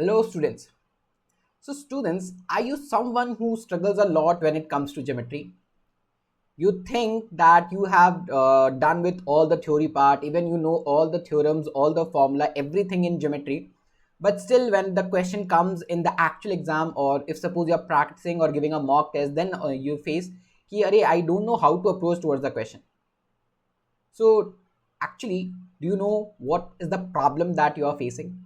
Hello students. So students, are you someone who struggles a lot when it comes to geometry? You think that you have done with all the theory part, even you know all the theorems, all the formula, everything in geometry. But still when the question comes in the actual exam, or if suppose you're practicing or giving a mock test, then you face, I don't know how to approach towards the question. So actually, do you know what is the problem that you are facing?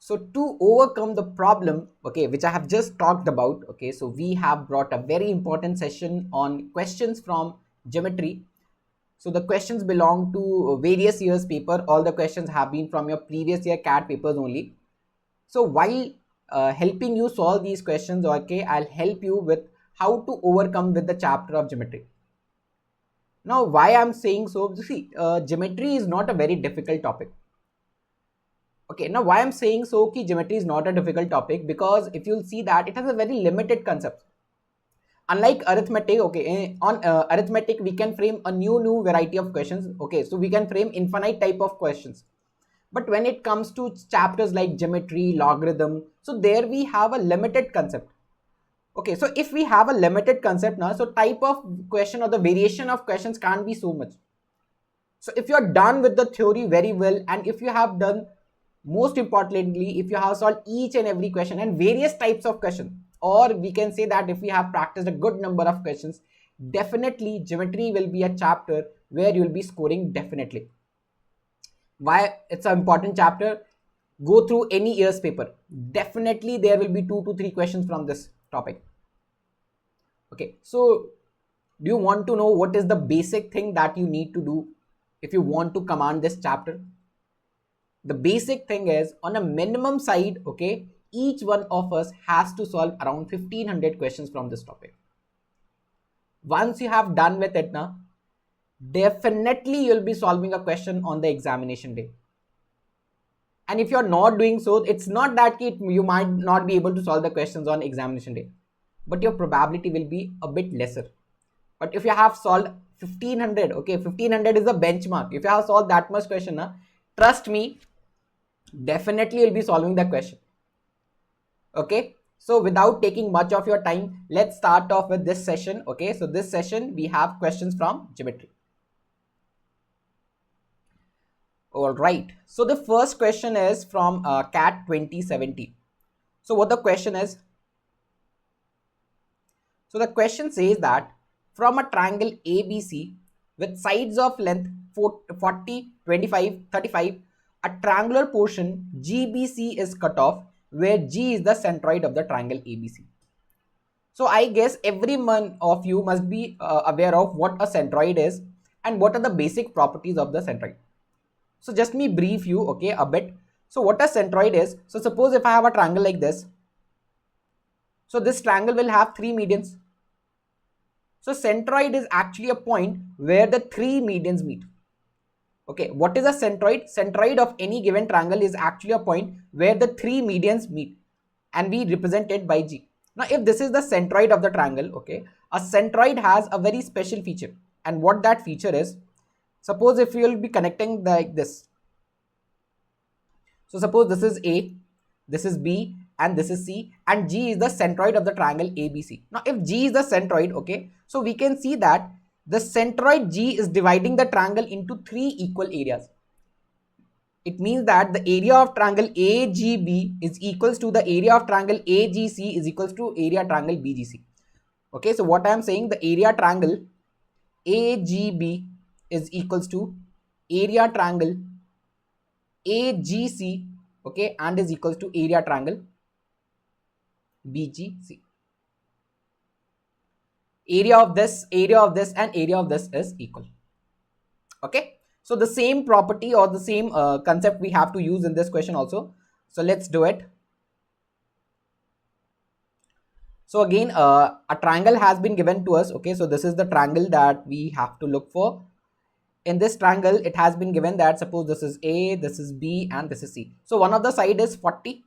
So to overcome the problem, okay, which I have just talked about, okay, so we have brought a very important session on questions from geometry. So the questions belong to various years paper. All the questions have been from your previous year CAT papers only. So while helping you solve these questions, okay, I'll help you with how to overcome with the chapter of geometry. Now, why I'm saying so, see, geometry is not a very difficult topic. Okay, now why I'm saying so ki geometry is not a difficult topic, because if you'll see that it has a very limited concept. Unlike arithmetic, okay, on arithmetic we can frame a new variety of questions. Okay, so we can frame infinite type of questions. But when it comes to chapters like geometry, logarithm, so there we have a limited concept. Okay, so if we have a limited concept now, so type of question or the variation of questions can't be so much. So if you're done with the theory very well, and if you have done, most importantly, if you have solved each and every question and various types of questions, or we can say that if we have practiced a good number of questions, definitely geometry will be a chapter where you'll be scoring definitely. Why it's an important chapter? Go through any year's paper. Definitely there will be 2 to 3 questions from this topic. Okay, so do you want to know what is the basic thing that you need to do if you want to command this chapter? The basic thing is, on a minimum side, okay, each one of us has to solve around 1500 questions from this topic. Once you have done with it now, definitely you'll be solving a question on the examination day. And if you're not doing so, it's not that you might not be able to solve the questions on examination day, but your probability will be a bit lesser. But if you have solved 1500, okay, 1500 is a benchmark. If you have solved that much question, trust me, definitely you'll be solving the question. Okay, so without taking much of your time, let's start off with this session. Okay, so this session we have questions from geometry. All right, so the first question is from CAT 2070. So what the question is? So the question says that from a triangle ABC with sides of length 40, 25, 35, a triangular portion GBC is cut off, where G is the centroid of the triangle ABC. So I guess every one of you must be aware of what a centroid is and what are the basic properties of the centroid. So just me brief you, okay, a bit. So what a centroid is, so suppose if I have a triangle like this, so this triangle will have 3 medians. So centroid is actually a point where the 3 medians meet. Okay, what is a centroid? Centroid of any given triangle is actually a point where the 3 medians meet, and we represent it by G. Now, if this is the centroid of the triangle, okay, a centroid has a very special feature. And what that feature is, suppose if you will be connecting like this. So suppose this is A, this is B, and this is C, and G is the centroid of the triangle ABC. Now, if G is the centroid, okay, so we can see that the centroid G is dividing the triangle into 3 equal areas. It means that the area of triangle AGB is equals to the area of triangle AGC is equals to area triangle BGC. Okay, so what I am saying, the area triangle AGB is equals to area triangle AGC, okay, and is equals to area triangle BGC. Area of this, and area of this is equal. Okay, so the same property or the same concept we have to use in this question also. So let's do it. So again, a triangle has been given to us. Okay, so this is the triangle that we have to look for. In this triangle, it has been given that suppose this is A, this is B, and this is C. So one of the side is 40,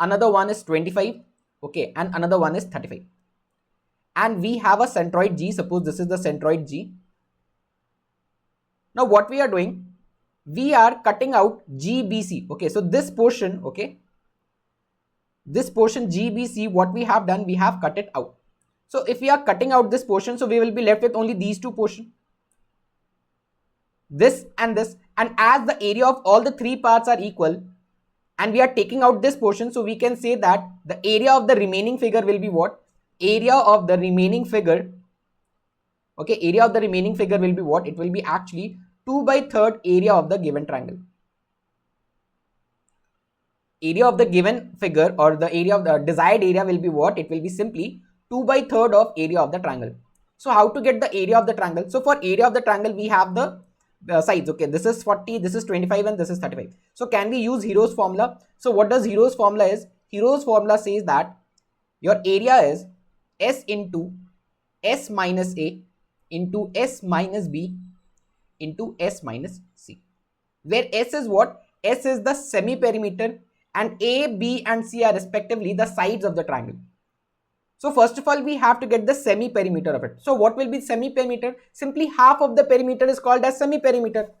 another one is 25, okay, and another one is 35. And we have a centroid G. Suppose this is the centroid G. Now what we are doing, we are cutting out GBC. Okay, so this portion, okay, this portion GBC, what we have done, we have cut it out. So if we are cutting out this portion, so we will be left with only these two portions, this and this. And as the area of all the three parts are equal and we are taking out this portion, so we can say that the area of the remaining figure will be what? Area of the remaining figure, okay, area of the remaining figure will be what? It will be actually 2/3 area of the given triangle. Area of the given figure, or the area of the desired area, will be what? It will be simply 2/3 of area of the triangle. So how to get the area of the triangle? So for area of the triangle, we have the sides. Okay, this is 40, this is 25, and this is 35. So can we use Hero's formula? So what does Hero's formula is? Hero's formula says that your area is S into S minus A into S minus B into S minus C, where S is what? S is the semi-perimeter, and A, B and C are respectively the sides of the triangle. So first of all, we have to get the semi-perimeter of it. So what will be semi-perimeter? Simply half of the perimeter is called as semi-perimeter.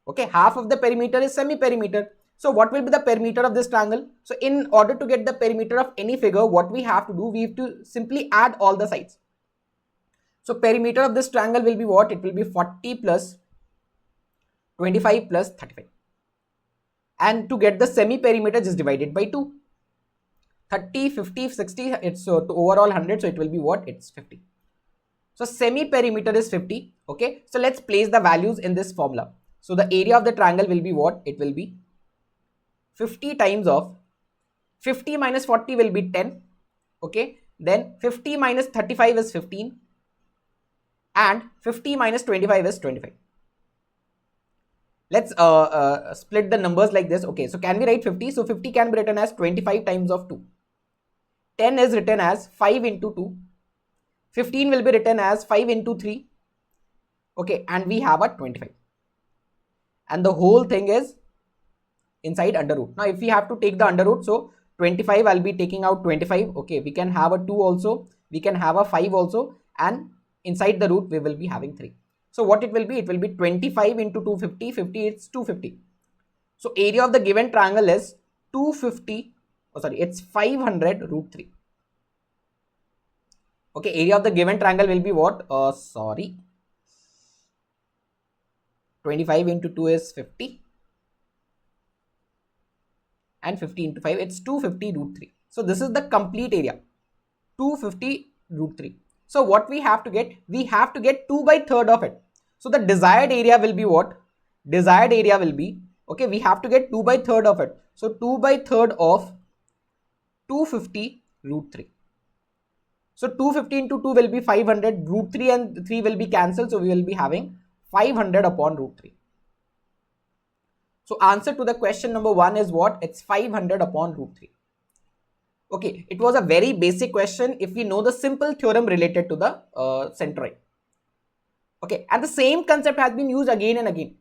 Okay, half of the perimeter is semi-perimeter. So what will be the perimeter of this triangle? So in order to get the perimeter of any figure, what we have to do? We have to simply add all the sides. So perimeter of this triangle will be what? It will be 40 plus 25 plus 35. And to get the semi-perimeter, just divide it by 2. 30, 50, 60, it's to overall 100, so it will be what? It's 50. So semi-perimeter is 50. Okay, so let's place the values in this formula. So the area of the triangle will be what? It will be 50 times of 50 minus 40 will be 10. Okay, then 50 minus 35 is 15, and 50 minus 25 is 25. Let's split the numbers like this. Okay, so can we write 50? So 50 can be written as 25 times of 2. 10 is written as 5 into 2. 15 will be written as 5 into 3. Okay, and we have a 25. And the whole thing is inside under root. Now if we have to take the under root, so 25, I'll be taking out 25. Okay, we can have a 2 also, we can have a 5 also, and inside the root we will be having 3. So what it will be? It will be 25 into 250, 50, it's 250. So area of the given triangle is 250, it's 500 root 3. Okay, area of the given triangle will be what? 25 into 2 is 50. And 50 into 5, it's 250 root 3. So this is the complete area, 250 root 3. So what we have to get? We have to get 2/3 of it. So the desired area will be what? Desired area will be, okay, we have to get 2/3 of it. So 2/3 of 250 root 3. So 250 into 2 will be 500, root 3 and 3 will be cancelled. So we will be having 500 upon root 3. So answer to the question number 1 is what? It's 500 upon root 3. Okay, it was a very basic question if we know the simple theorem related to the centroid. Okay, and the same concept has been used again and again.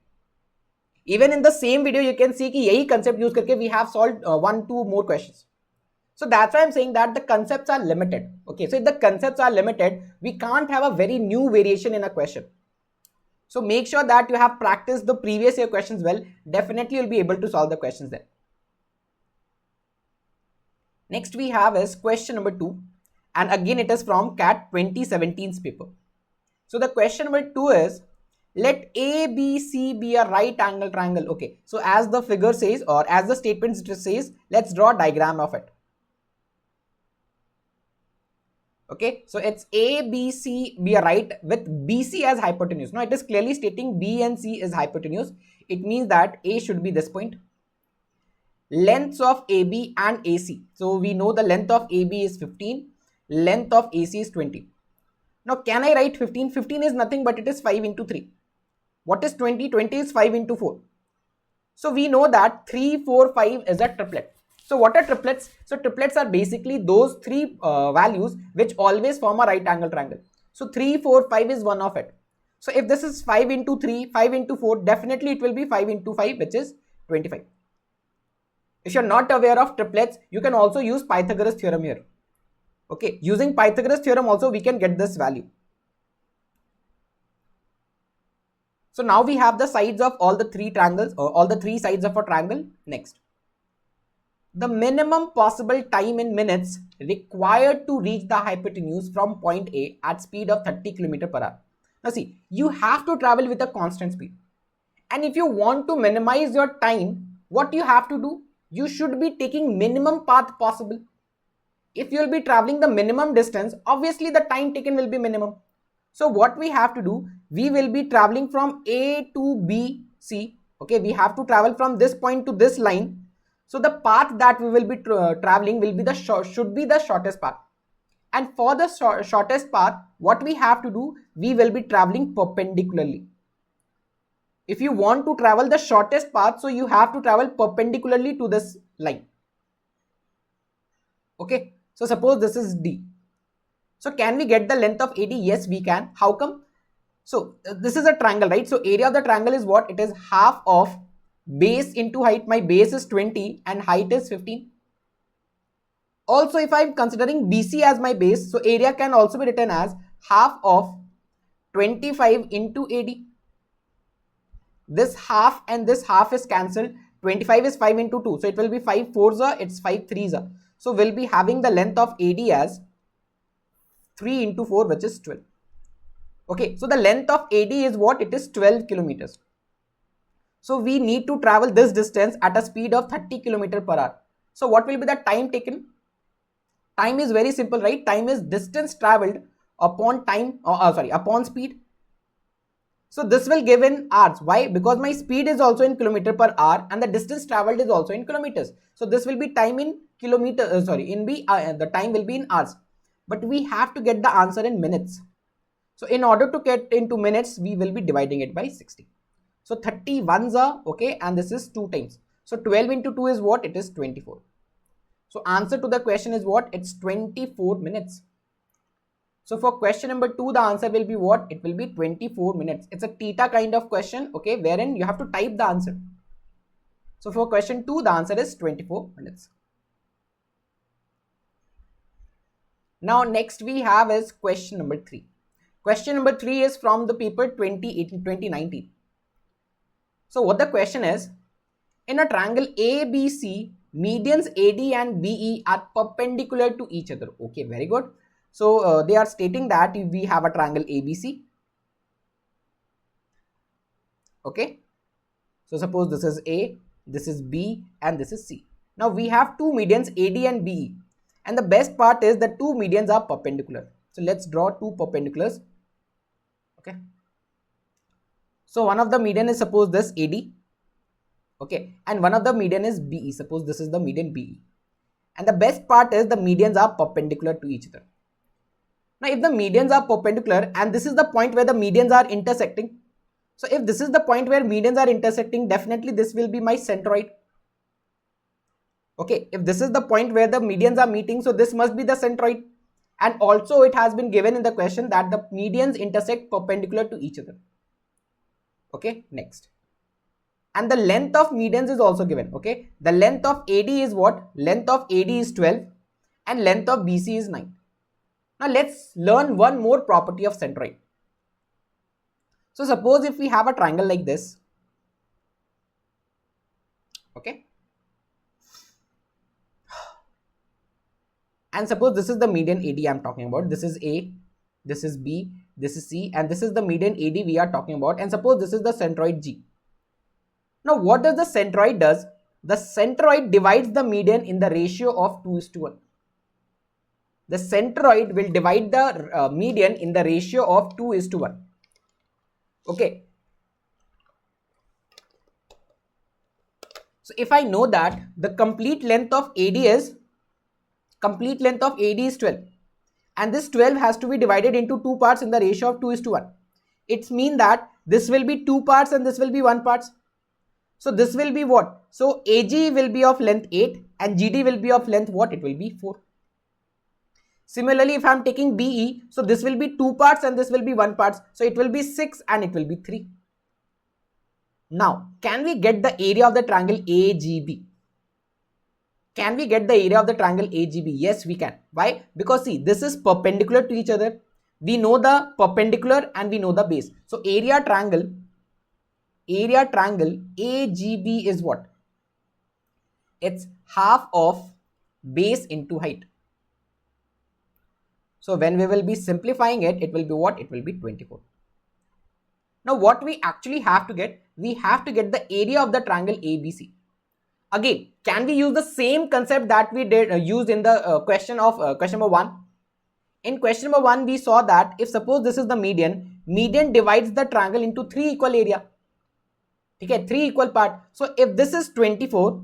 Even in the same video, you can see कि यही concept use करके we have solved 1-2 more questions. So that's why I'm saying that the concepts are limited. Okay, so if the concepts are limited, we can't have a very new variation in a question. So make sure that you have practiced the previous year questions well. Definitely you'll be able to solve the questions there. Next we have is question number 2, and again it is from CAT 2017's paper. So the question number 2 is, let ABC be a right angle triangle. Okay, so as the figure says, or as the statement says, let's draw a diagram of it. Okay, so it's ABC be a right with BC as hypotenuse. Now it is clearly stating B and C is hypotenuse. It means that A should be this point. Lengths of AB and AC. So we know the length of AB is 15, length of AC is 20. Now can I write 15? 15 is nothing but it is 5 into 3. What is 20? 20 is 5 into 4. So we know that 3, 4, 5 is a triplet. So what are triplets? So triplets are basically those three values which always form a right angle triangle. So 3, 4, 5 is one of it. So if this is 5 into 3, 5 into 4, definitely it will be 5 into 5, which is 25. If you're not aware of triplets, you can also use Pythagoras theorem here. Okay, using Pythagoras theorem also we can get this value. So now we have the sides of all the three triangles, or all the three sides of a triangle. Next, the minimum possible time in minutes required to reach the hypotenuse from point A at speed of 30 km per hour. Now see, you have to travel with a constant speed. And if you want to minimize your time, what you have to do? You should be taking minimum path possible. If you will be traveling the minimum distance, obviously the time taken will be minimum. So what we have to do, we will be traveling from A to B, C. Okay, we have to travel from this point to this line. So the path that we will be traveling will be should be the shortest path. And for the shortest path, what we have to do, we will be traveling perpendicularly. If you want to travel the shortest path, so you have to travel perpendicularly to this line. Okay, so suppose this is D. So can we get the length of AD? Yes, we can. How come? So this is a triangle, right? So area of the triangle is what? It is half of base into height. My base is 20 and height is 15. Also, if I'm considering BC as my base, so area can also be written as half of 25 into AD. This half and this half is cancelled. 25 is 5 into 2. So it will be 5 4s, it's 5 3s. So we'll be having the length of AD as 3 into 4, which is 12. Okay, so the length of AD is what? It is 12 kilometers. So we need to travel this distance at a speed of 30 km per hour. So what will be the time taken? Time is very simple, right? Time is distance traveled upon time, upon speed. So this will give in hours. Why? Because my speed is also in kilometer per hour and the distance traveled is also in kilometers. So this will be time in kilometers, the time will be in hours. But we have to get the answer in minutes. So in order to get into minutes, we will be dividing it by 60. So 31s are, okay, and this is 2 times. So 12 into 2 is what? It is 24. So answer to the question is what? It's 24 minutes. So for question number 2, the answer will be what? It will be 24 minutes. It's a theta kind of question, okay, wherein you have to type the answer. So for question 2, the answer is 24 minutes. Now next we have is question number 3. Question number 3 is from the paper 2018-2019. So what the question is, in a triangle ABC, medians AD and BE are perpendicular to each other. Okay, very good. So they are stating that we have a triangle ABC. Okay, so suppose this is A, this is B, and this is C. Now we have two medians AD and BE, and the best part is the two medians are perpendicular. So let's draw two perpendiculars. Okay, so one of the median is, suppose this AD, okay, and one of the median is BE. Suppose this is the median BE, and the best part is the medians are perpendicular to each other. Now if the medians are perpendicular and this is the point where the medians are intersecting, so if this is the point where medians are intersecting, definitely this will be my centroid. Okay, if this is the point where the medians are meeting, so this must be the centroid. And also it has been given in the question that the medians intersect perpendicular to each other. Okay, next. And the length of medians is also given. Okay, the length of AD is what? Length of AD is 12 and length of BC is 9. Now let's learn one more property of centroid. So suppose if we have a triangle like this, okay, and suppose this is the median AD I'm talking about. This is A, this is B, this is C, and this is the median AD we are talking about. And suppose this is the centroid G. Now what does the centroid does? The centroid divides the median in the ratio of 2:1. The centroid will divide the median in the ratio of 2:1. Okay. So if I know that the complete length of AD is 12, and this 12 has to be divided into 2 parts in the ratio of 2:1. It means that this will be 2 parts and this will be 1 part. So this will be what? So AG will be of length 8 and GD will be of length what? It will be 4. Similarly, if I am taking BE, so this will be 2 parts and this will be 1 part. So it will be 6 and it will be 3. Now, can we get the area of the triangle AGB? Can we get the area of the triangle AGB? Yes, we can. Why? Because see, this is perpendicular to each other. We know the perpendicular and we know the base. So area triangle area triangle AGB is what? It's half of base into height. So when we will be simplifying it, it will be what? It will be 24. Now what we actually have to get? We have to get the area of the triangle ABC. Again, can we use the same concept that we did used in the question number 1? In question number 1, we saw that if suppose this is the median divides the triangle into 3 equal area. Okay, 3 equal part. So if this is 24,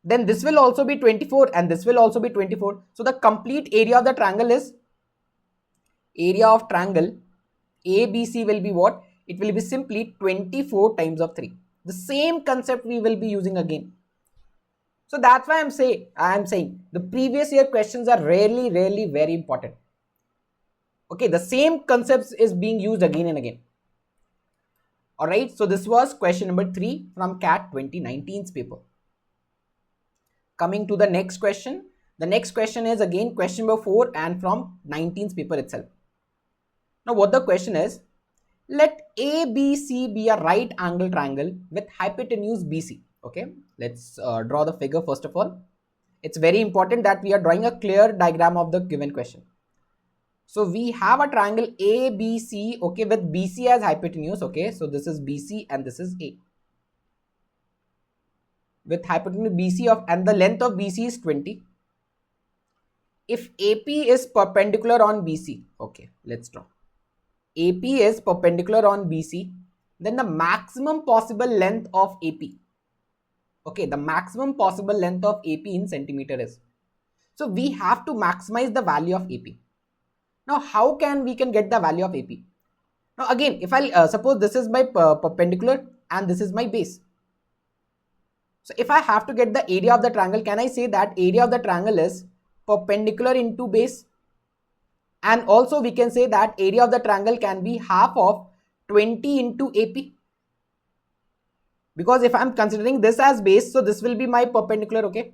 then this will also be 24 and this will also be 24. So the complete area of the triangle is, area of triangle ABC will be what? It will be simply 24 times of 3. The same concept we will be using again. So that's why I am saying the previous year questions are really very important. Okay, the same concepts is being used again and again. Alright, so this was question number 3 from CAT 2019's paper. Coming to the next question. The next question is again question number 4 and from 19's paper itself. Now what the question is, let ABC be a right angle triangle with hypotenuse BC. Okay, let's draw the figure first of all. It's very important that we are drawing a clear diagram of the given question. So we have a triangle ABC, okay, with BC as hypotenuse. Okay, so this is BC and this is A. With hypotenuse BC of, and the length of BC is 20. If AP is perpendicular on BC, okay, let's draw. AP is perpendicular on BC, then the maximum possible length of AP. Okay, the maximum possible length of AP in centimeter is. So we have to maximize the value of AP. Now how can we get the value of AP? Now again, if I suppose this is my perpendicular and this is my base. So if I have to get the area of the triangle, can I say that area of the triangle is perpendicular into base? And also we can say that area of the triangle can be half of 20 into AP. Because if I'm considering this as base, so this will be my perpendicular, okay?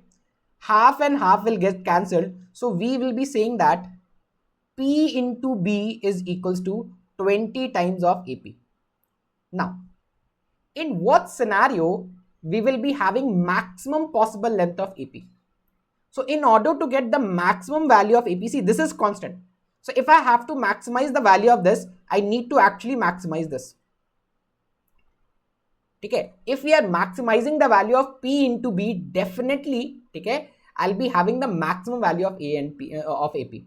Half and half will get cancelled. So we will be saying that P into B is equals to 20 times of AP. Now, in what scenario we will be having maximum possible length of AP? So in order to get the maximum value of AP, see this is constant. So if I have to maximize the value of this, I need to actually maximize this. Okay, if we are maximizing the value of P into B, definitely, okay, I'll be having the maximum value of A and P of AP.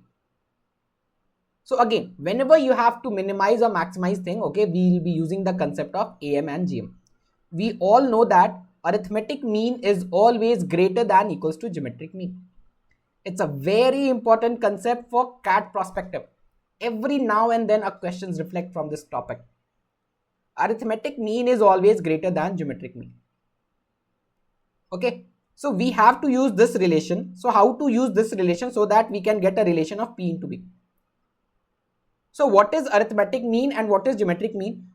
So again, whenever you have to minimize or maximize thing, okay, we will be using the concept of AM and GM. We all know that arithmetic mean is always greater than equals to geometric mean. It's a very important concept for CAT prospective. Every now and then a questions reflect from this topic. Arithmetic mean is always greater than geometric mean. Okay, so we have to use this relation. So how to use this relation so that we can get a relation of P into B? So what is arithmetic mean and what is geometric mean?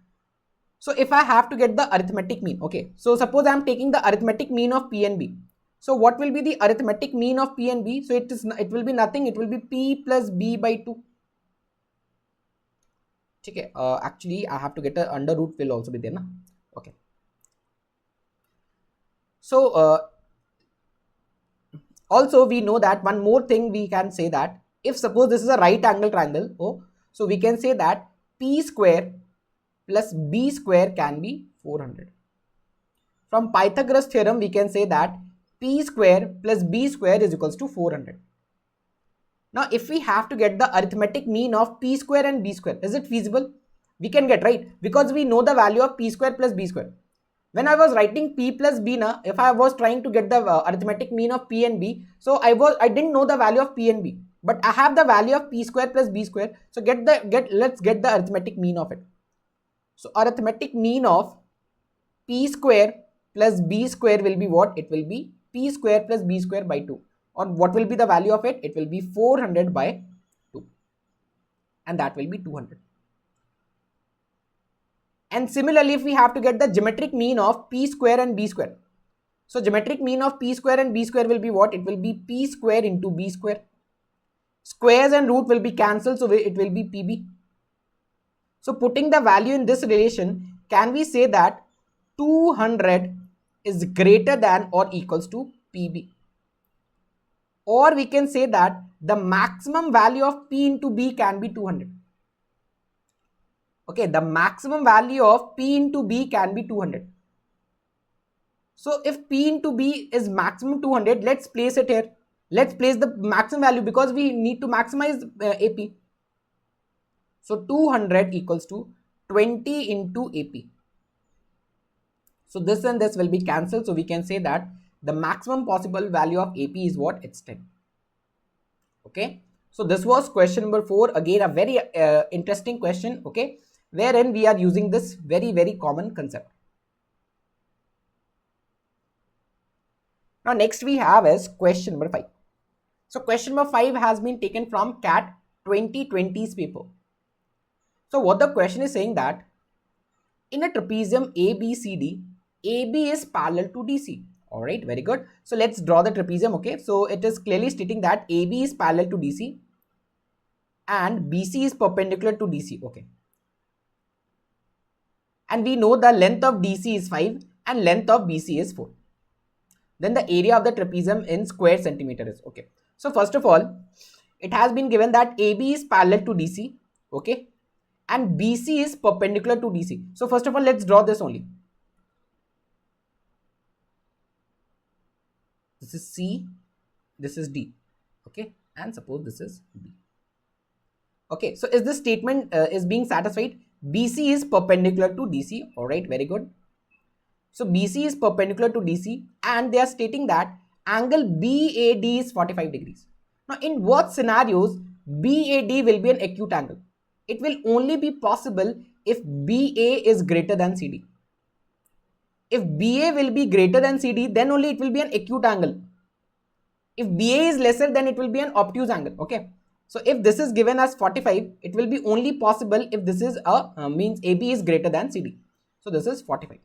So if I have to get the arithmetic mean, okay, so suppose I am taking the arithmetic mean of P and B. So what will be the arithmetic mean of P and B? So it will be nothing, it will be P plus B by 2. Okay, actually I have to get a under root will also be there, na? Okay. So also we know that one more thing we can say that if suppose this is a right angle triangle, oh, so we can say that P square plus B square can be 400. From Pythagoras theorem we can say that P square plus B square is equals to 400. Now if we have to get the arithmetic mean of P square and B square, is it feasible? We can get, right? Because we know the value of P square plus B square. When I was writing P plus B, now if I was trying to get the arithmetic mean of P and B, so I didn't know the value of P and B, but I have the value of P square plus B square. So let's get the arithmetic mean of it. So arithmetic mean of P square plus B square will be what? It will be P square plus B square by 2. Or what will be the value of it? It will be 400 by 2. And that will be 200. And similarly, if we have to get the geometric mean of P square and B square. So geometric mean of P square and B square will be what? It will be P square into B square. Squares and root will be cancelled, so it will be PB. So putting the value in this relation, can we say that 200 is greater than or equals to PB? Or we can say that the maximum value of P into B can be 200. Okay, the maximum value of P into B can be 200. So if P into B is maximum 200, let's place it here. Let's place the maximum value because we need to maximize AP. So 200 equals to 20 into AP. So this and this will be cancelled. So we can say that the maximum possible value of AP is what? It's 10. Okay. So this was question number 4. Again, a very interesting question. Okay. Wherein we are using this very, very common concept. Now next we have is question number 5. So question number 5 has been taken from CAT 2020's paper. So what the question is saying that in a trapezium ABCD, AB is parallel to DC. Alright, very good. So let's draw the trapezium. Okay, so it is clearly stating that AB is parallel to DC and BC is perpendicular to DC. Okay. And we know the length of DC is 5 and length of BC is 4. Then the area of the trapezium in square centimeter is okay. So first of all, it has been given that AB is parallel to DC. Okay. And BC is perpendicular to DC. So first of all, let's draw this only. This is C, this is D, okay, and suppose this is B. Okay, so is this statement is being satisfied? BC is perpendicular to DC. All right, very good. So BC is perpendicular to DC and they are stating that angle BAD is 45 degrees. Now in what scenarios BAD will be an acute angle? It will only be possible if BA is greater than CD. If BA will be greater than CD, then only it will be an acute angle. If BA is lesser, then it will be an obtuse angle. Okay. So if this is given as 45, it will be only possible if this is a means AB is greater than CD. So this is 45.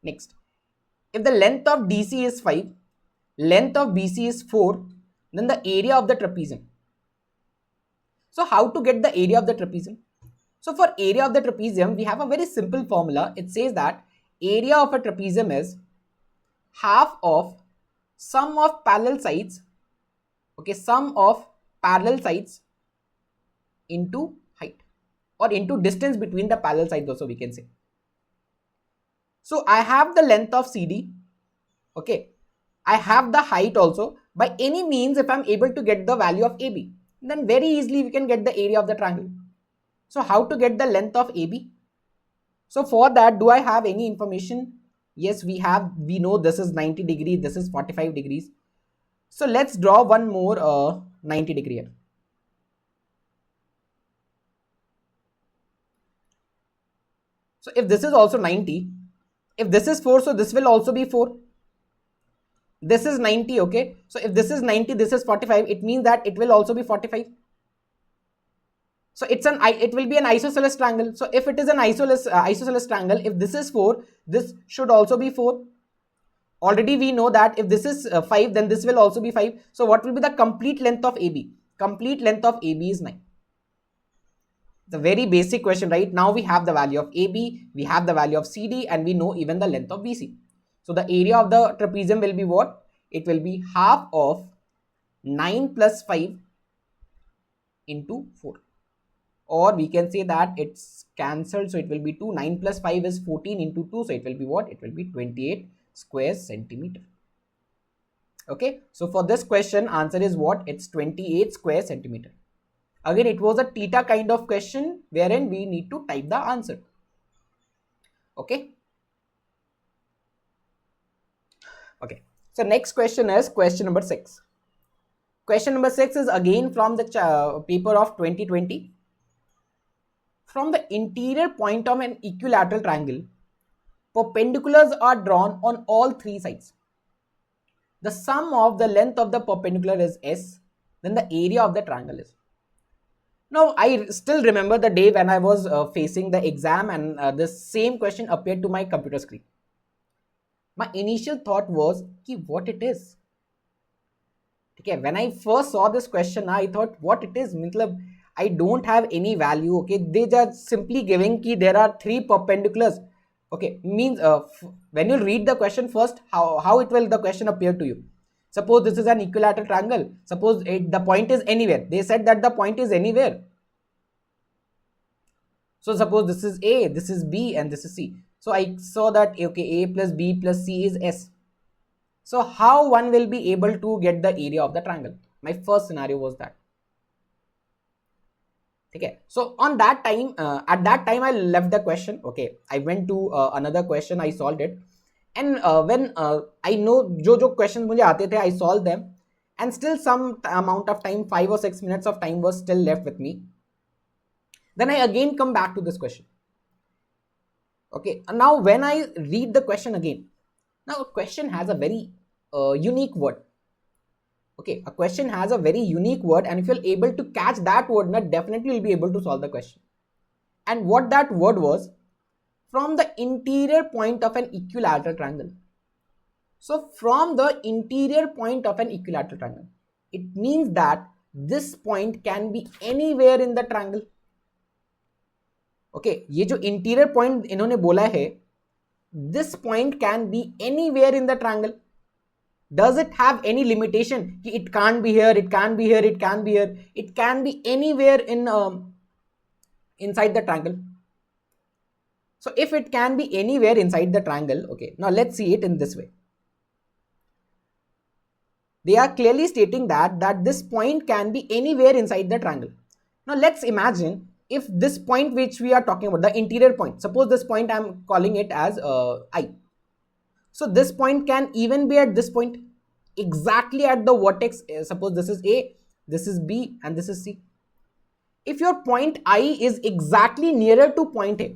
Next, if the length of DC is 5, length of BC is 4, then the area of the trapezium. So how to get the area of the trapezium? So for area of the trapezium, we have a very simple formula. It says that area of a trapezium is half of sum of parallel sides, okay, sum of parallel sides into height or into distance between the parallel sides also we can say. So I have the length of CD, okay, I have the height also. By any means, if I'm able to get the value of AB, then very easily we can get the area of the triangle. So how to get the length of AB? So for that, do I have any information? Yes, we have. We know this is 90 degrees, this is 45 degrees. So let's draw one more 90 degree here. So if this is also 90, if this is 4, so this will also be 4. This is 90, okay. So if this is 90, this is 45, it means that it will also be 45. So it will be an isosceles triangle. So if it is an isosceles triangle, if this is 4, this should also be 4. Already we know that if this is 5, then this will also be 5. So what will be the complete length of AB? Complete length of AB is 9. It's a very basic question, right? Now we have the value of AB, we have the value of CD, and we know even the length of BC. So the area of the trapezium will be what? It will be half of 9 plus 5 into 4. Or we can say that it's cancelled. So it will be 2. 9 plus 5 is 14 into 2. So it will be what? It will be 28 square centimeter. Okay. So for this question, answer is what? It's 28 square centimeter. Again, it was a theta kind of question wherein we need to type the answer. Okay. Okay. So next question is question number 6. Question number 6 is again from the paper of 2020. From the interior point of an equilateral triangle, perpendiculars are drawn on all 3 sides. The sum of the length of the perpendicular is S, then the area of the triangle is. Now, I still remember the day when I was facing the exam and this same question appeared to my computer screen. My initial thought was, what it is? Okay, when I first saw this question, I thought what it is. I don't have any value. Okay, they just simply giving ki there are 3 perpendiculars. Okay, means when you read the question first, how it will the question appear to you. Suppose this is an equilateral triangle. Suppose the point is anywhere. They said that the point is anywhere. So suppose this is A, this is B, and this is C. So I saw that okay, A plus B plus C is S. So how one will be able to get the area of the triangle? My first scenario was that. Okay, so on that time, at that time I left the question. Okay, I went to another question, I solved it, and when I know जो questions मुझे आते थे, I solved them, and still some amount of time, 5 or 6 minutes of time was still left with me. Then I again come back to this question. Okay, and now when I read the question again, now a question has a very unique word. Okay, a question has a very unique word, and if you're able to catch that word, now definitely you'll be able to solve the question. And what that word was, from the interior point of an equilateral triangle. So from the interior point of an equilateral triangle, it means that this point can be anywhere in the triangle. Okay, ये जो interior point इन्होंने बोला है, this point can be anywhere in the triangle. Does it have any limitation? It can't be here, it can be here, it can be here. It can be anywhere in inside the triangle. So if it can be anywhere inside the triangle, okay, now let's see it in this way. They are clearly stating that this point can be anywhere inside the triangle. Now let's imagine if this point which we are talking about, the interior point, suppose this point I am calling it as I. So this point can even be at this point, exactly at the vertex. Suppose this is A, this is B, and this is C. If your point I is exactly nearer to point A,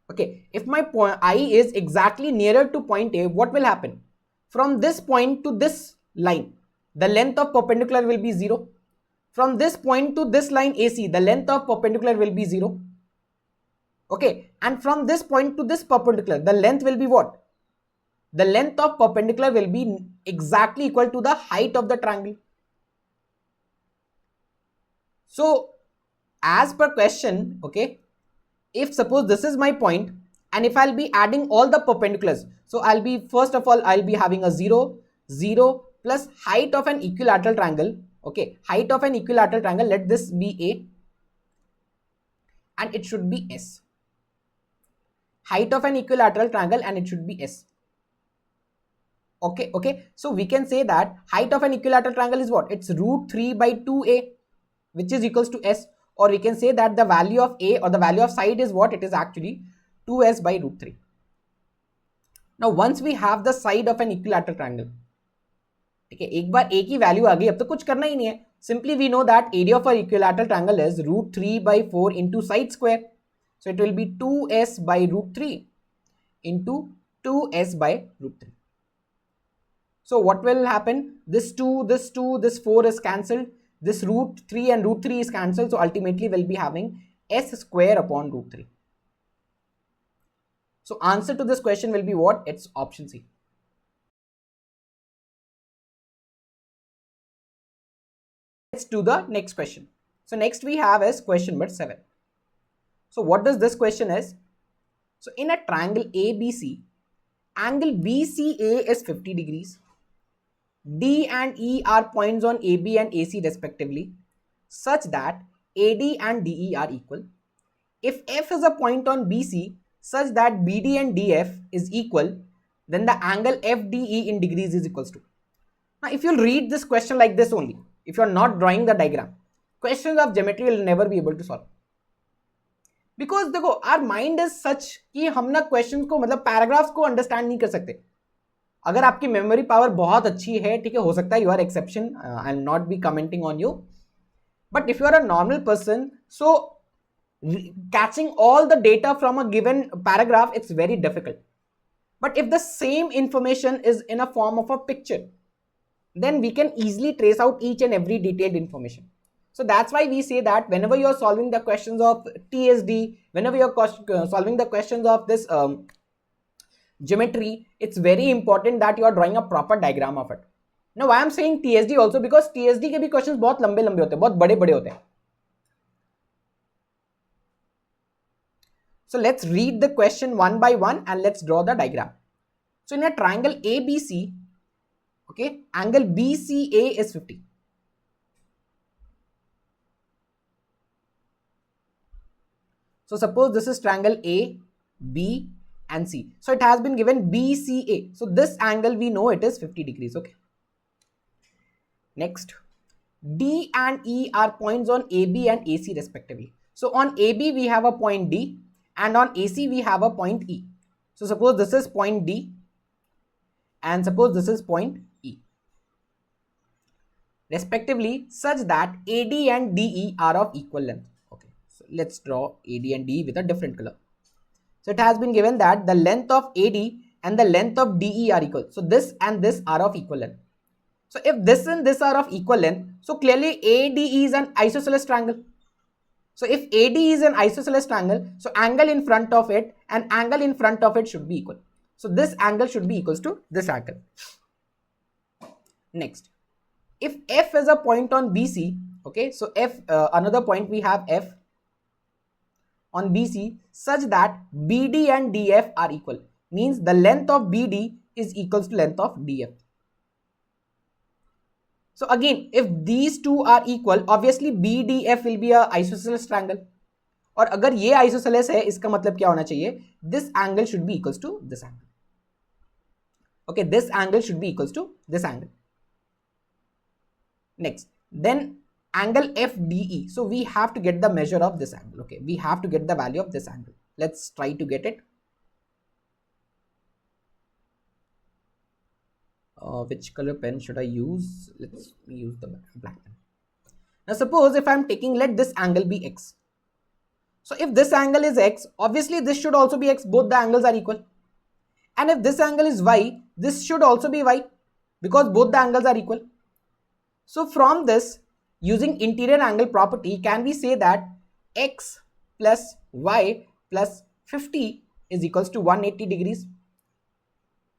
okay, if my point I is exactly nearer to point A, what will happen? From this point to this line, the length of perpendicular will be 0. From this point to this line AC, the length of perpendicular will be 0. Okay, and from this point to this perpendicular, the length will be what? The length of perpendicular will be exactly equal to the height of the triangle. So as per question, okay, if suppose this is my point, and if I'll be adding all the perpendiculars, so I'll be, first of all, I'll be having a 0, 0 plus height of an equilateral triangle. Okay, height of an equilateral triangle, let this be A, and it should be S. Height of an equilateral triangle, and it should be S. Okay, so we can say that height of an equilateral triangle is what? It's root 3 by 2A, which is equals to S. Or we can say that the value of A, or the value of side, is what? It is actually 2S by root 3. Now once we have the side of an equilateral triangle, ठीक है, एक बार A की value आ गई, अब तो कुछ करना ही नहीं है. Simply we know that area of an equilateral triangle is root 3 by 4 into side square. So it will be 2S by root 3 into 2S by root 3. So what will happen? This 2, this 2, this 4 is cancelled. This root 3 and root 3 is cancelled. So ultimately we'll be having S square upon root 3. So answer to this question will be what? It's option C. Let's do the next question. So next we have is question number 7. So what does this question is? So in a triangle ABC, angle BCA is 50 degrees. D and E are points on AB and AC respectively, such that AD and DE are equal. If F is a point on BC such that BD and DF is equal, then the angle FDE in degrees is equals to. Now if you'll read this question like this only, if you're not drawing the diagram, questions of geometry will never be able to solve. Because देखो, our mind is such कि हम ना questions को, मतलब paragraphs को understand नहीं कर सकते. अगर आपकी memory power बहुत अच्छी है, ठीक है, हो सकता है you are exception, I'll not be commenting on you. But if you are a normal person, so catching all the data from a given paragraph, it's very difficult. But if the same information is in a form of a picture, then we can easily trace out each and every detailed information. So that's why we say that whenever you are solving the questions of TSD, whenever you are solving the questions of this geometry, it's very important that you are drawing a proper diagram of it. Now why I am saying TSD also, because TSD के भी questions बहुत लंबे लंबे होते हैं, बहुत बड़े बड़े होते हैं. So let's read the question one by one and let's draw the diagram. So in a triangle ABC, okay, angle BCA is 50. So suppose this is triangle A, B and C. So it has been given BCA. So this angle we know it is 50 degrees. Okay. Next, D and E are points on AB and AC respectively. So on AB we have a point D and on AC we have a point E. So suppose this is point D and suppose this is point E respectively, such that AD and DE are of equal length. Okay, so let's draw AD and DE with a different color. So it has been given that the length of AD and the length of DE are equal. So this and this are of equal length. So if this and this are of equal length, so clearly ADE is an isosceles triangle. So if AD is an isosceles triangle, so angle in front of it and angle in front of it should be equal. So this angle should be equals to this angle. Next, if F is a point on BC, okay, so F, another point we have F on BC such that BD and DF are equal, means the length of BD is equals to length of DF. So again, if these two are equal, obviously BDF will be a isosceles triangle. और अगर ये isosceles है, इसका मतलब क्या होना चाहिए? This angle should be equals to this angle. Okay, this angle should be equals to this angle. Next, then angle FDE. So we have to get the measure of this angle. Okay, we have to get the value of this angle. Let's try to get it. Which color pen should I use? Let's use the black pen. Now suppose if I'm taking, let this angle be X. So if this angle is X, obviously this should also be X. Both the angles are equal. And if this angle is Y, this should also be Y because both the angles are equal. So from this, using interior angle property, can we say that X plus Y plus 50 is equals to 180 degrees?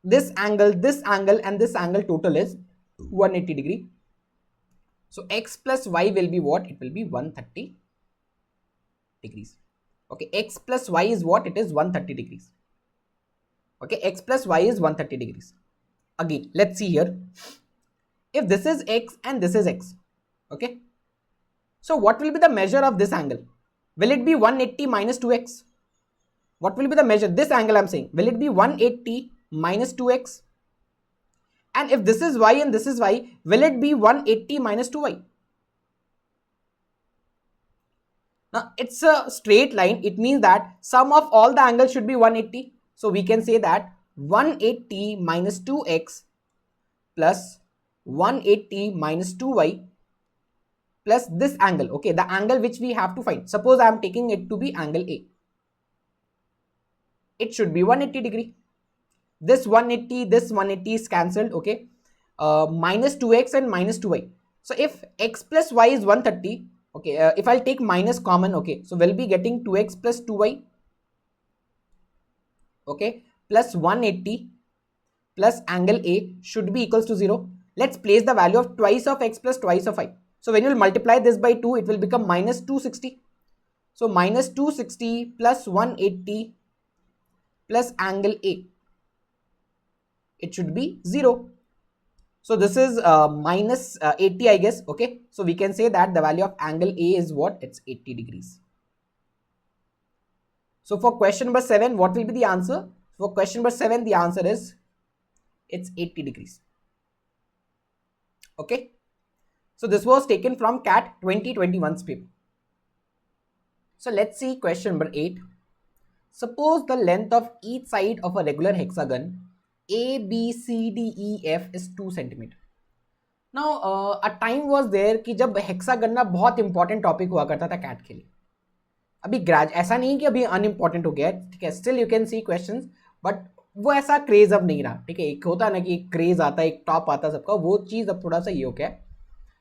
This angle and this angle total is 180 degree. So X plus Y will be what? It will be 130 degrees. Okay, X plus Y is what? It is 130 degrees. Okay, X plus Y is 130 degrees. Again, let's see here. If this is X and this is X, okay, so what will be the measure of this angle? Will it be 180 minus 2x? What will be the measure? This angle I'm saying, will it be 180 minus 2x? And if this is Y and this is Y, will it be 180 minus 2y? Now it's a straight line. It means that sum of all the angles should be 180. So we can say that 180 minus 2x plus 180 minus 2y plus this angle. Okay, the angle which we have to find. Suppose I am taking it to be angle A. It should be 180 degree. This 180 is cancelled. Okay, minus 2x and minus 2y. So if x plus y is 130, okay, if I'll take minus common, okay, so we'll be getting 2x plus 2y, okay, plus 180 plus angle A should be equals to 0. Let's place the value of twice of x plus twice of y. So when you will multiply this by 2, it will become minus 260. So minus 260 plus 180 plus angle A, it should be 0. So this is minus 80, I guess. Okay, so we can say that the value of angle A is what? It's 80 degrees. So for question number 7, what will be the answer? For question number 7, the answer is it's 80 degrees. Okay, so this was taken from CAT 2021's paper. So let's see question number 8. Suppose the length of each side of a regular hexagon A, B, C, D, E, F is 2 centimeter. Now a time was there कि जब hexagon ना बहुत important topic हुआ करता था cat के लिए. अभी ऐसा नहीं कि अभी अनइम्पॉर्टेंट हो गया है, ठीक है, still you can see questions, but वो ऐसा क्रेज अब नहीं रहा, ठीक है. एक होता है ना कि एक क्रेज आता है, एक टॉप आता है सबका, वो चीज़ अब थोड़ा सा ये हो गया है.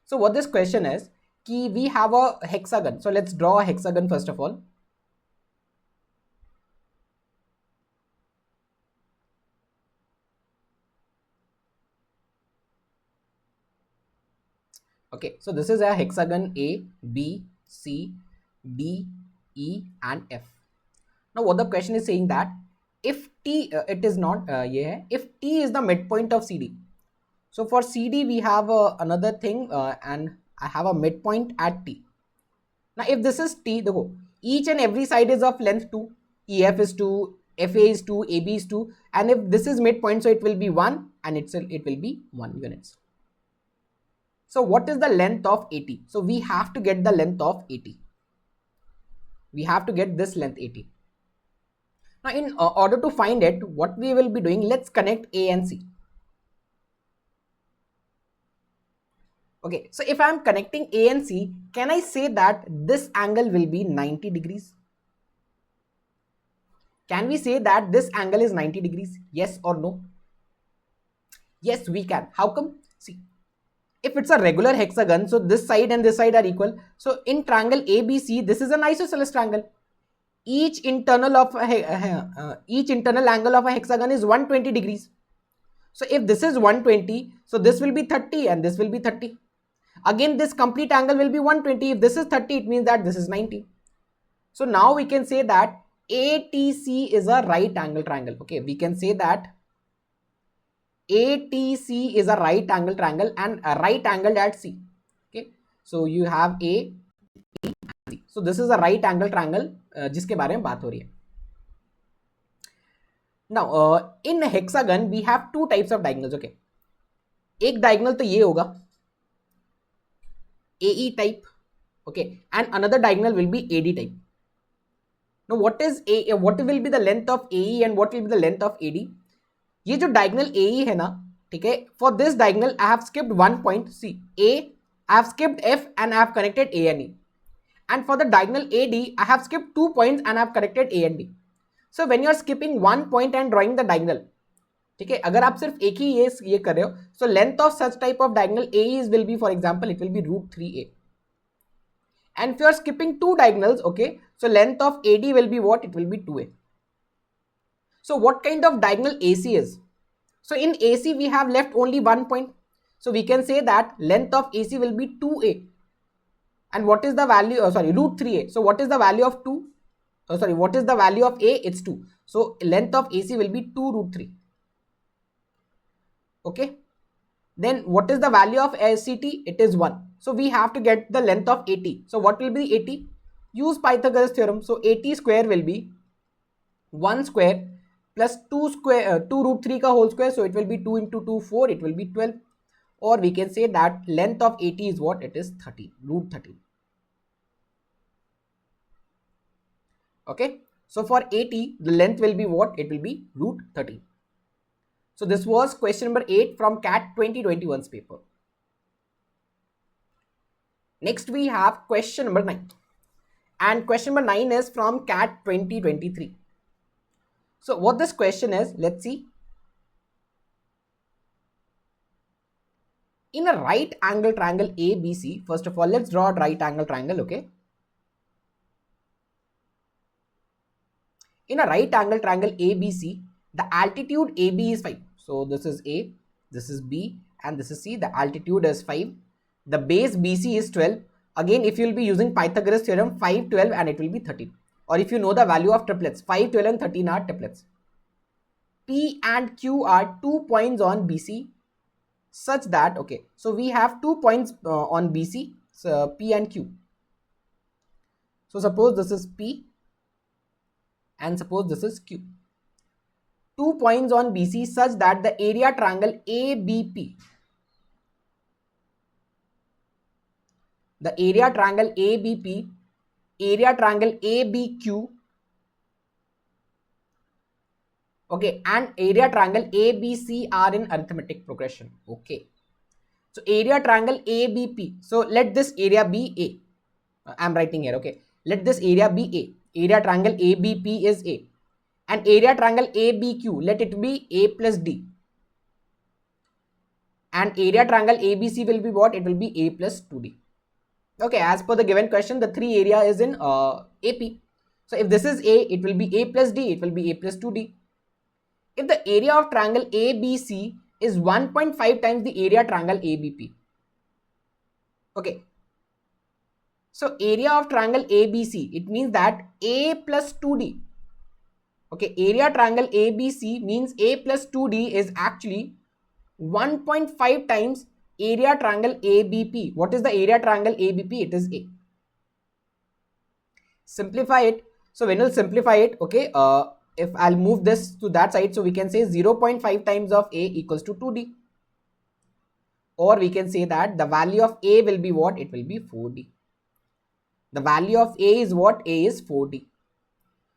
So what this question is कि we have a hexagon. So let's draw a hexagon first of all. Okay, so this is a hexagon A, B, C, D, E and F. Now what the question is saying that if T, it is not, if T is the midpoint of CD. So for CD we have another thing and I have a midpoint at T. Now if this is T, each and every side is of length 2, EF is 2, FA is 2, AB is 2, and if this is midpoint, so it will be 1 and it will be 1 units. So what is the length of AT? So we have to get the length of AT. We have to get this length AT. Now in order to find it, what we will be doing, let's connect A and C. Okay, so if I am connecting A and C, can I say that this angle will be 90 degrees? Can we say that this angle is 90 degrees? Yes or no? Yes, we can. How come? See, if it's a regular hexagon, so this side and this side are equal. So in triangle ABC, this is an isosceles triangle. Each internal angle of a hexagon is 120 degrees. So if this is 120, so this will be 30 and this will be 30. Again, this complete angle will be 120. If this is 30, it means that this is 90. So now we can say that ATC is a right angle triangle. Okay, we can say that ATC is a right angle triangle and a right angle at C. Okay, so you have A, B, and C. So this is a right angle triangle जिसके बारे में बात हो रही है. Now in hexagon we have two types of diagonals. Okay, एक diagonal तो ये होगा AE type. Okay, and another diagonal will be AD type. Now what will be the length of AE and what will be the length of AD? ये जो diagonal AE है ना, ठीक है, for this diagonal I have skipped one point. See, I have skipped F and I have connected A and E. And for the diagonal AD, I have skipped 2 points and I have connected A and D. So when you are skipping one point and drawing the diagonal, ठीक है, अगर आप सिर्फ एक ही ये कर रहे हो, so length of such type of diagonal AE will be, for example, it will be √3a. And if you are skipping two diagonals, okay, so length of AD will be what? It will be 2a. So what kind of diagonal AC is? So in AC we have left only 1 point. So we can say that length of AC will be 2a. And what is the value? √3a. So what is the value of 2? What is the value of A? It's 2. So length of AC will be 2 √3. Okay. Then what is the value of CT? It is 1. So we have to get the length of AT. So what will be AT? Use Pythagoras theorem. So AT square will be 1 square plus 2 √3 ka whole square. So it will be 2 into 2, 4. It will be 12. Or we can say that length of AT is what? It is 30, √30. Okay. So for AT, the length will be what? It will be √30. So this was question number 8 from CAT 2021's paper. Next we have question number 9. And question number 9 is from CAT 2023. So what this question is, let's see. In a right angle triangle ABC, first of all, let's draw a right angle triangle, okay? In a right angle triangle ABC, the altitude AB is 5. So this is A, this is B, and this is C. The altitude is 5. The base BC is 12. Again, if you will be using Pythagoras theorem, 5, 12, and it will be 13. Or if you know the value of triplets, 5, 12, and 13 are triplets. P and Q are 2 points on BC. Such that, okay, so we have 2 points on BC, so P and Q. So suppose this is P and suppose this is Q. 2 points on BC such that the area triangle ABP, the area triangle ABP, area triangle ABQ, okay, and area triangle ABC are in arithmetic progression. Okay, so area triangle ABP, so let this area be A. I'm writing here, okay, let this area be A. Area triangle ABP is A, and area triangle ABQ, let it be A plus D, and area triangle ABC will be what? It will be A plus 2D. Okay, as per the given question, the three area is in AP. So if this is A, it will be A plus D, it will be A plus 2D. If the area of triangle ABC is 1.5 times the area triangle ABP. Okay. So area of triangle ABC, it means that A plus 2D. Okay, area triangle ABC means A plus 2D is actually 1.5 times area triangle ABP. What is the area triangle ABP? It is A. Simplify it. So when we'll simplify it, okay, if I'll move this to that side, so we can say 0.5 times of A equals to 2D. Or we can say that the value of A will be what? It will be 4D. The value of A is what? A is 4D.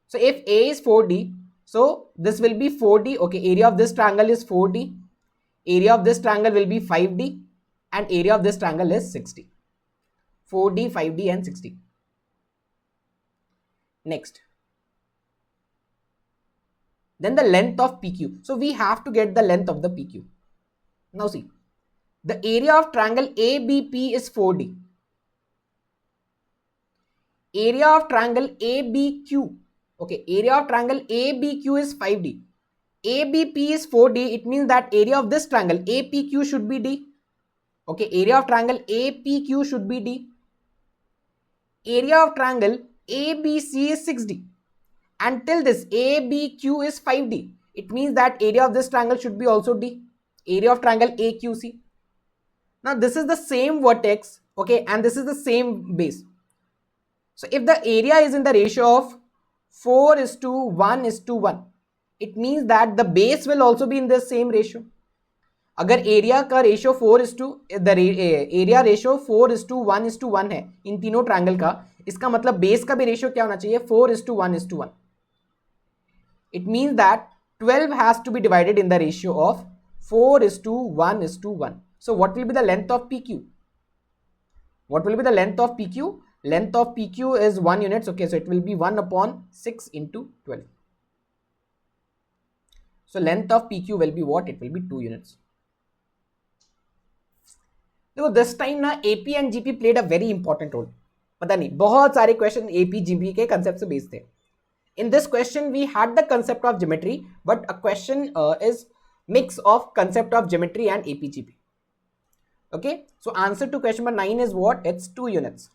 So if A is 4D, so this will be 4D. Okay, area of this triangle is 4D. Area of this triangle will be 5D. And area of this triangle is 60. 4D, 5D and 60. Next. Then the length of PQ. So we have to get the length of the PQ. Now see. The area of triangle ABP is 4D. Area of triangle ABQ. Okay, area of triangle ABQ is 5D. ABP is 4D. It means that area of this triangle APQ should be D. Okay, area of triangle APQ should be D. Area of triangle ABC is 6D. Until this ABQ is 5D. It means that area of this triangle should be also D. Area of triangle AQC. Now this is the same vertex, okay, and this is the same base. So if the area is in the ratio of 4:1:1, it means that the base will also be in the same ratio. अगर area का ratio 4:1:1 है इन तीनों triangle का, इसका मतलब base का भी ratio क्या होना चाहिए? 4:1:1. It means that 12 has to be divided in the ratio of 4:1:1. So what will be the length of PQ? What will be the length of PQ? Length of PQ is 1 units. Okay, so it will be 1/6 into 12. So length of PQ will be what? It will be 2 units. देखो this time ना AP and GP played a very important role. पता नहीं बहुत सारे question AP GP के concept से based थे. In this question we had the concept of geometry, but a question is mix of concept of geometry and AP GP. Okay, so answer to question number 9 is what? It's 2 units.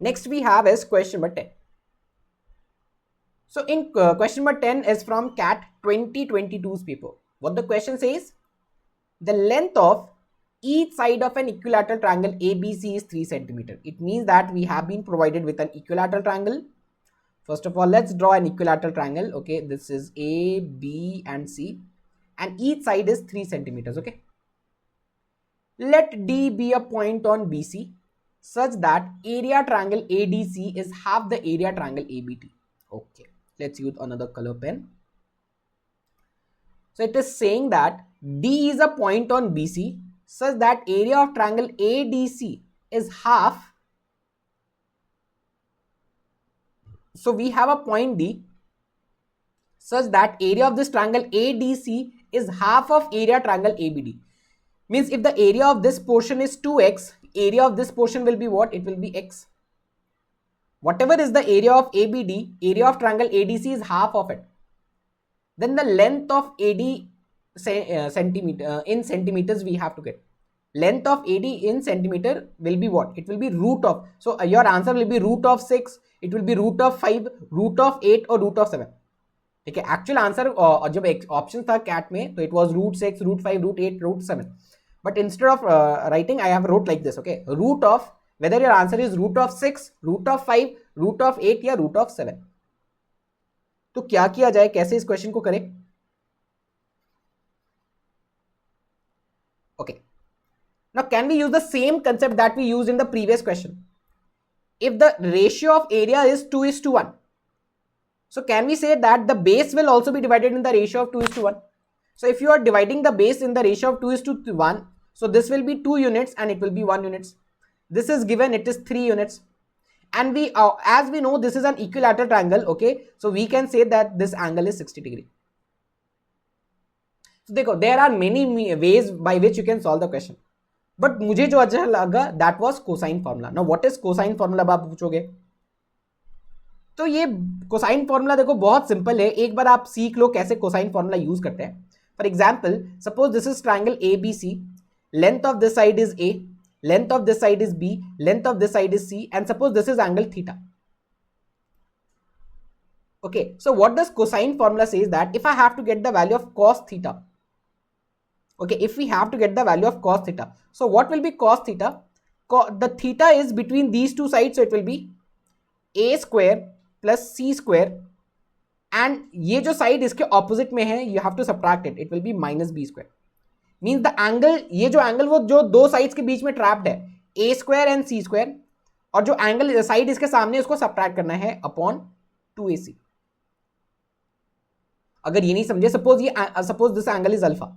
Next we have is question number 10. So in question number 10 is from CAT 2022's paper. What the question says? The length of each side of an equilateral triangle ABC is 3 cm. It means that we have been provided with an equilateral triangle. First of all, let's draw an equilateral triangle. Okay, this is A, B and C, and each side is 3 centimeters. Okay, let D be a point on BC such that area triangle ADC is half the area triangle ABT. Okay, let's use another color pen. So it is saying that D is a point on BC such that area of triangle ADC is half. So we have a point D such that area of this triangle ADC is half of area triangle ABD. Means if the area of this portion is 2x, area of this portion will be what? It will be x. Whatever is the area of ABD, area of triangle ADC is half of it. Then the length of AD in centimeters we have to get. Length of AD in centimeter will be what? It will be root of. So your answer will be root of 6. It will be root of 5, root of 8 or root of 7. Okay, actual answer जब option था CAT में तो it was root 6, root 5, root 8, root 7. But instead of writing, I have wrote like this. Okay, root of, whether your answer is root of 6, root of 5, root of 8 या root of 7. तो क्या किया जाए, कैसे इस question को करें? Okay, now can we use the same concept that we used in the previous question? If the ratio of area is 2:1, so can we say that the base will also be divided in the ratio of 2:1? So if you are dividing the base in the ratio of 2:1, so this will be 2 units and it will be 1 units. This is given, it is 3 units. And we, as we know, this is an equilateral triangle. Okay, so we can say that this angle is 60 degree. So देखो, there are many ways by which you can solve the question. But मुझे जो अच्छा लगा that was cosine formula. Now what is cosine formula आप पूछोगे? तो ये cosine formula देखो बहुत सिंपल है. एक बार आप सीख लो कैसे cosine formula यूज करते हैं. For example, suppose this is triangle ABC. Length of this side is A, length of this side is B, length of this side is C, and suppose this is angle theta. Okay, so what does cosine formula says that if I have to get the value of cos theta, okay, if we have to get the value of cos theta, so what will be cos theta? The theta is between these two sides, so it will be a square plus c square, and ये जो side इसके opposite में है, you have to subtract it, it will be minus b square. Means the angle, ये जो angle वो जो दो sides के बीच में trapped है, a square and c square, और जो angle side इसके सामने उसको subtract करना है upon 2ac. अगर ये नहीं समझे, suppose this angle is alpha,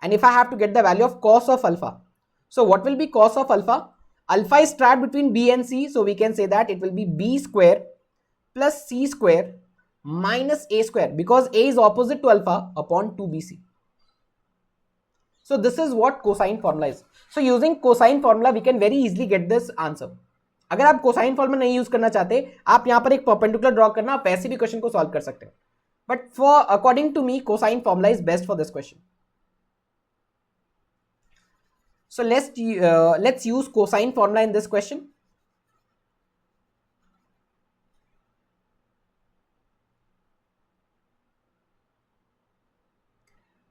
and if I have to get the value of cos of alpha, so what will be cos of alpha? Alpha is trapped between b and c, so we can say that it will be b square plus c square minus a square, because a is opposite to alpha, upon 2bc. So this is what cosine formula is. So using cosine formula we can very easily get this answer. अगर आप cosine formula नहीं use करना चाहते, आप यहाँ पर एक perpendicular draw करना, आप ऐसे भी क्वेश्चन को सॉल्व कर सकते हैं. But for according to me, cosine formula is best for this question. So let's use cosine formula in this question.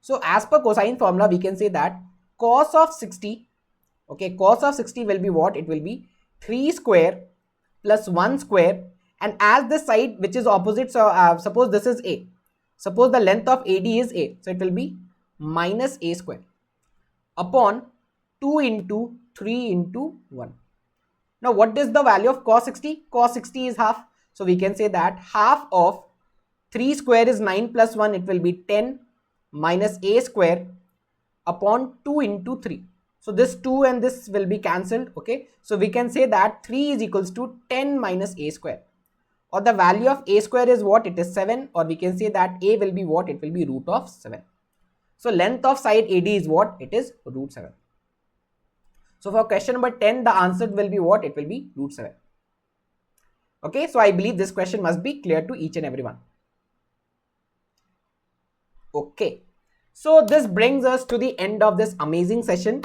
So as per cosine formula, we can say that cos of 60, okay, cos of 60 will be what? It will be 3 square plus 1 square, and as this side which is opposite, so suppose this is a, suppose the length of AD is a, so it will be minus a square upon 2 into 3 into 1. Now what is the value of cos 60? Cos 60 is half, so we can say that half of 3 square is 9 plus 1, it will be 10 minus a square upon 2 into 3. So this 2 and this will be cancelled, okay. So we can say that 3 is equals to 10 minus a square, or the value of a square is what? It is 7, or we can say that a will be what? It will be root of 7. So length of side AD is what? It is root 7. So for question number 10, the answer will be what? It will be root 7. Okay, so I believe this question must be clear to each and everyone. Okay, so this brings us to the end of this amazing session.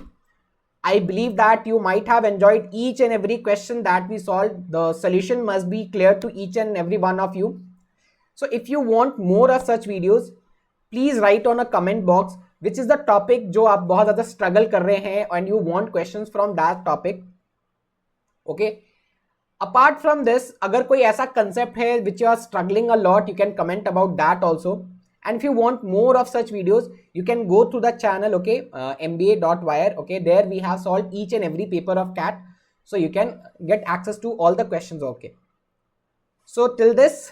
I believe that you might have enjoyed each and every question that we solved. The solution must be clear to each and every one of you. So if you want more of such videos, please write on a comment box which is the topic जो आप बहुत ज़्यादा struggle कर रहे हैं and you want questions from that topic. Okay. Apart from this, अगर कोई ऐसा concept है which you are struggling a lot, you can comment about that also. And if you want more of such videos, you can go to the channel, okay, MBA.wire, okay, there we have solved each and every paper of CAT, so you can get access to all the questions, okay. So till this,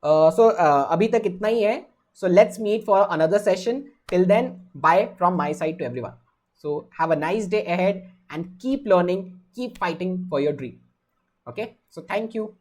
अभी तक इतना ही है, so let's meet for another session. Till then, bye from my side to everyone. So have a nice day ahead and keep learning, keep fighting for your dream, okay. So thank you.